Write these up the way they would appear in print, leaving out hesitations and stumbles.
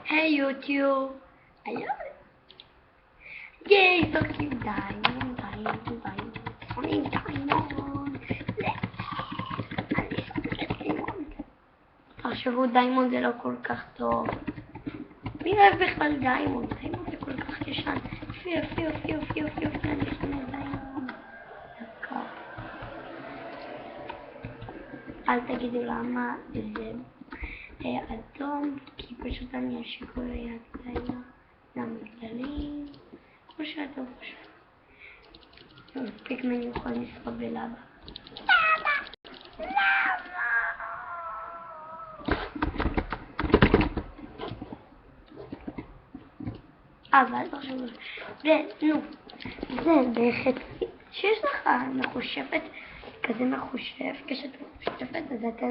Hey YouTube. Hello. Yay, fucking diamond. Only diamond. תחשבו, דיימונד זה לא כל כך טוב. מי אוהב בכלל דיימונד? דיימונד זה כל כך ישן. יופי, אני אשנה דיימונד. דקה. אל תגידו למה זה אדום, כי פשוט אני אשיקו ליד לילה למגדלים. כמו שאתם חושבים. פיגמן יכול לשרוד בלבה. אבל תחשבו, זה בחצי שיש לך מחושפת, כזה מחושף, כשאתה מחושפת אז אתה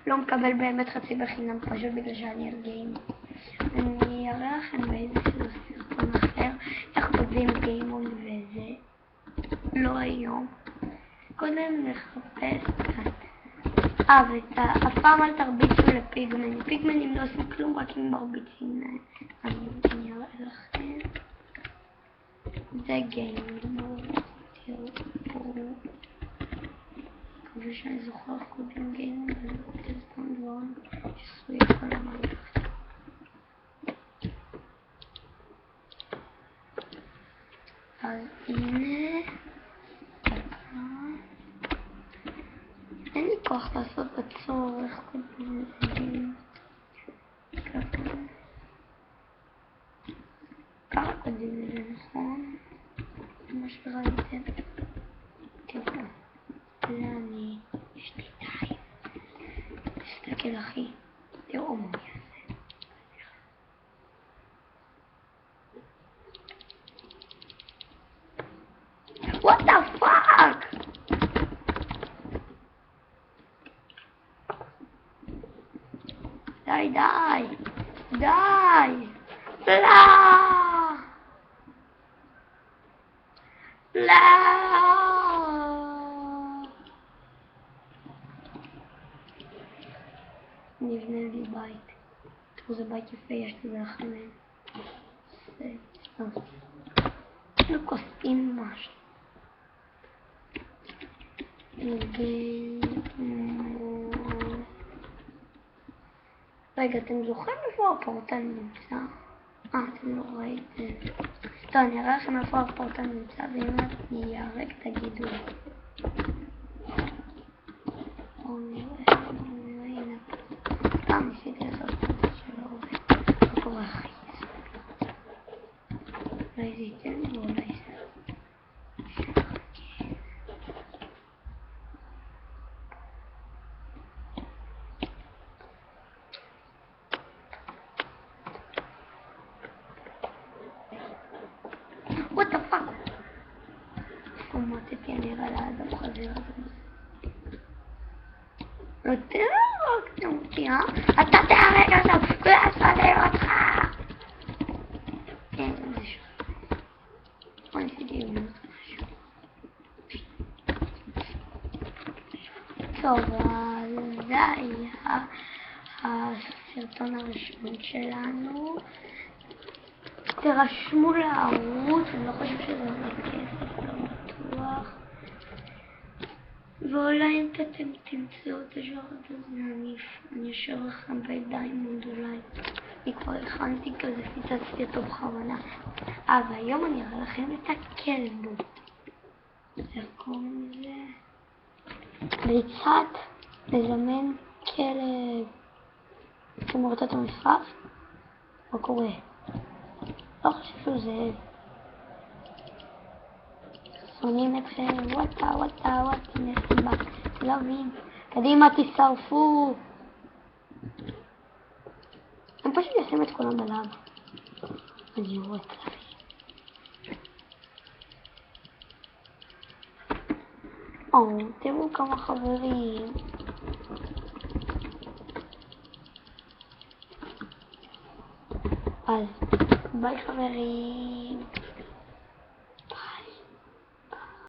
לא מקבל באמת חצי בחינם, פשוט בגלל שאני על גיימון. אני אראה לכם באיזשהו סרטון אחר איך כותבים גיימון וזה לא היום. קודם נחפש כאן. הפעם אל תרביצו לפיגמנים. פיגמנים לא עושים כלום, רק אם מרביצים להם. אני אראה לכם. זה גיימון. תראו. מקווה שאני זוכר איך כותבים גיימון. אני רוצה סתם דברים שעשוי כל המערכת. אז הנה. אין לי כוח לעשות בצורך כותבים ככה כותבים את זה, נכון? מה שראיתם. תראו, זה אני, יש לי די. תסתכל אחי, תראו מה אני אעשה. What the fuck? די. לא. נבנה לי בית. תראו, זה בית יפה, יש לי לחמם. זה סתם. יש לו כוסים משהו. רגע, אתם זוכרים איפה הפורטל נמצא? אתם לא ראיתם. טוב, אני אראה לכם איפה הפורטל נמצא, ואם אני אראה, תגידו. הנה. סתם ניסיתי לעשות את זה שלא עובד. לא קורה חיץ. אולי זה ייתן לי ואולי זה. What the fuck? עומדתי אני רע לאדם חזיר הזה. לא תהרגתם אותי, אתה תהרג אותו, ואסדר אותך! כן, זה שוב. בוא ניסיתי לבנות משהו. טוב, אז זה היה הסרטון הראשון שלנו. תרשמו לערוץ, אני לא חושב שזה עולה כסף, לא בטוח. ואולי אם אתם תמצאו את השעות הזה, אני אשאר לכם בדיימונד אולי. אני כבר הכנתי כזה, פיצצתי אותו בכוונה. והיום אני אראה לכם את הכלב. איך קוראים לזה? ריצת לזמן כלב. אתם רואים את המשחק? מה קורה? לא חושב שזה שונאים אתכם, וואטה, נסיבה, לא מבין, קדימה תשרפו. הם פשוט ישים את כולם בלב. אז יראו את לבי. תראו כמה חברים. אז ביי חברים.